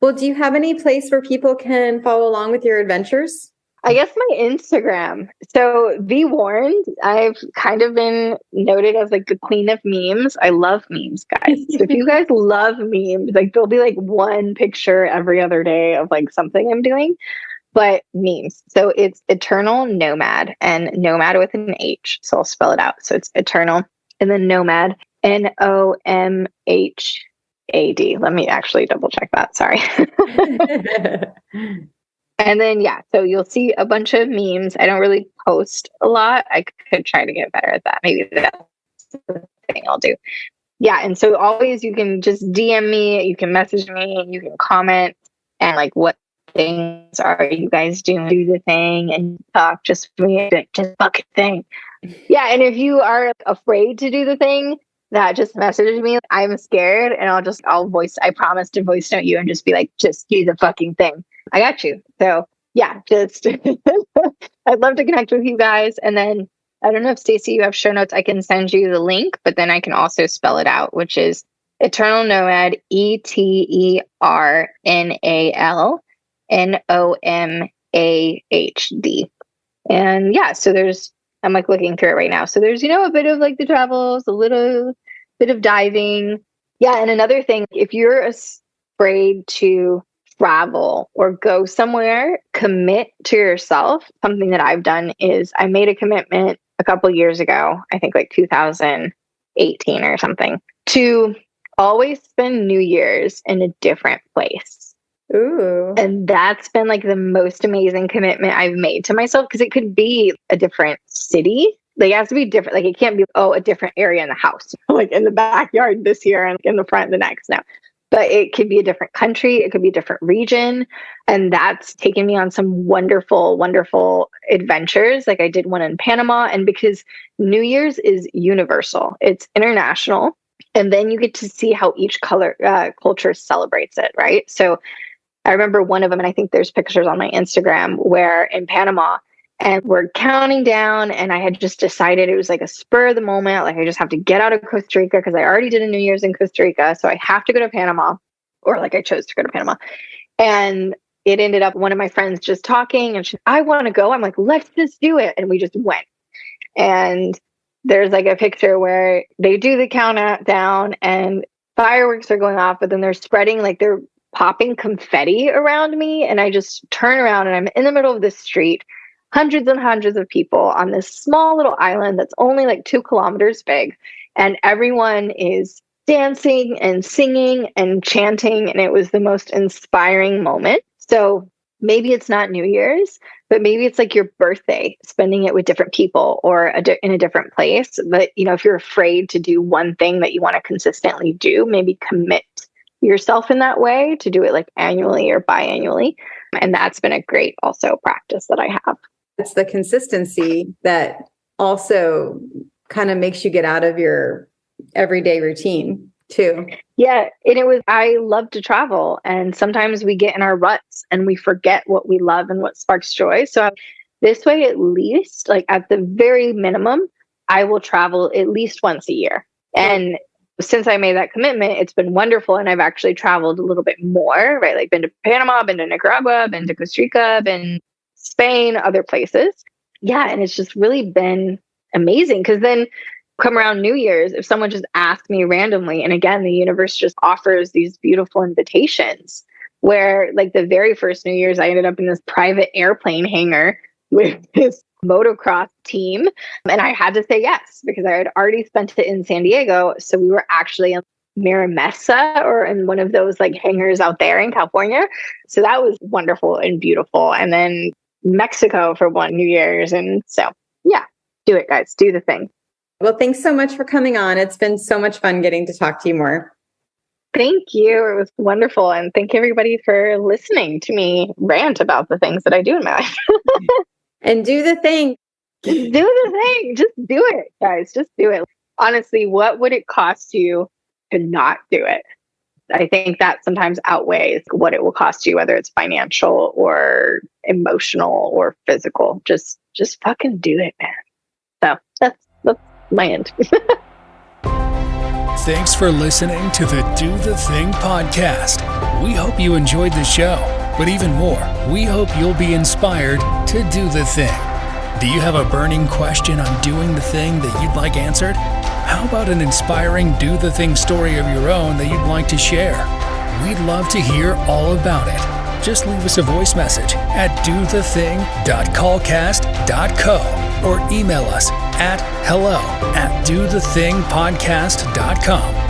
[SPEAKER 3] Well, do you have any place where people can follow along with your adventures?
[SPEAKER 4] I guess my Instagram. So be warned, I've kind of been noted as like the queen of memes. I love memes, guys. So if you guys love memes, like there'll be like one picture every other day of like something I'm doing, but memes. So it's Eternal Nomad, and nomad with an H. So I'll spell it out. So it's Eternal and then Nomad, NOMHAD. Let me actually double check that. Sorry. And then, yeah, so you'll see a bunch of memes. I don't really post a lot. I could try to get better at that. Maybe the thing I'll do. Yeah. And so always you can just DM me, you can message me, you can comment, and like, what things are you guys doing? Do the thing and talk just for me, just fucking thing. Yeah. And if you are afraid to do the thing, that just message me. I'm scared, and I promise to voice note you and just be like, just do the fucking thing. I got you. So yeah, just I'd love to connect with you guys. And then I don't know if Stacey, you have show notes. I can send you the link, but then I can also spell it out, which is Eternal Nomad, ETernalNomahd. And yeah, so I'm like looking through it right now. So there's, a bit of like the travels, a little bit of diving. Yeah. And another thing, if you're afraid to travel or go somewhere, commit to yourself. Something that I've done is I made a commitment a couple years ago, I think like 2018 or something, to always spend New Year's in a different place.
[SPEAKER 3] Ooh.
[SPEAKER 4] And that's been like the most amazing commitment I've made to myself, because it could be a different city. Like it has to be different. Like it can't be, a different area in the house, like in the backyard this year and in the front the next. No. But it could be a different country. It could be a different region. And that's taken me on some wonderful, wonderful adventures. Like I did one in Panama. And because New Year's is universal, it's international. And then you get to see how each culture celebrates it, right? So I remember one of them, and I think there's pictures on my Instagram, where in Panama, and we're counting down, and I had just decided it was like a spur of the moment. Like I just have to get out of Costa Rica because I already did a New Year's in Costa Rica. So I have to go to Panama, or like I chose to go to Panama. And it ended up one of my friends just talking, and I want to go. I'm like, let's just do it. And we just went. And there's like a picture where they do the countdown and fireworks are going off, but then they're spreading, like they're popping confetti around me. And I just turn around and I'm in the middle of this street, hundreds and hundreds of people on this small little island that's only like 2 kilometers big. And everyone is dancing and singing and chanting. And it was the most inspiring moment. So maybe it's not New Year's, but maybe it's like your birthday, spending it with different people or in a different place. But, if you're afraid to do one thing that you want to consistently do, maybe commit yourself in that way to do it like annually or biannually. And that's been a great also practice that I have.
[SPEAKER 3] It's the consistency that also kind of makes you get out of your everyday routine too.
[SPEAKER 4] Yeah. And I love to travel, and sometimes we get in our ruts and we forget what we love and what sparks joy. So this way, at least, like at the very minimum, I will travel at least once a year. And since I made that commitment, it's been wonderful. And I've actually traveled a little bit more, right? Like been to Panama, been to Nicaragua, been to Costa Rica, been Spain, other places. Yeah. And it's just really been amazing, because then come around New Year's, if someone just asks me randomly, and again, the universe just offers these beautiful invitations, where like the very first New Year's, I ended up in this private airplane hangar with this motocross team. And I had to say yes, because I had already spent it in San Diego. So we were actually in Mira Mesa, or in one of those like hangars out there in California. So that was wonderful and beautiful. And then Mexico for one New Year's. And so, yeah, do it, guys. Do the thing.
[SPEAKER 3] Well, thanks so much for coming on. It's been so much fun getting to talk to you more.
[SPEAKER 4] Thank you. It was wonderful. And thank everybody for listening to me rant about the things that I do in my life.
[SPEAKER 3] And do the thing.
[SPEAKER 4] Just do the thing. Just do it, guys. Just do it. Honestly, what would it cost you to not do it? I think that sometimes outweighs what it will cost you, whether it's financial or emotional or physical. Just fucking do it, man. So that's my end.
[SPEAKER 2] Thanks for listening to the Do the Thing podcast. We hope you enjoyed the show, but even more, we hope you'll be inspired to do the thing. Do you have a burning question on doing the thing that you'd like answered? How about an inspiring do the thing story of your own that you'd like to share? We'd love to hear all about it. Just leave us a voice message at dothething.callcast.co or email us at hello@dothethingpodcast.com.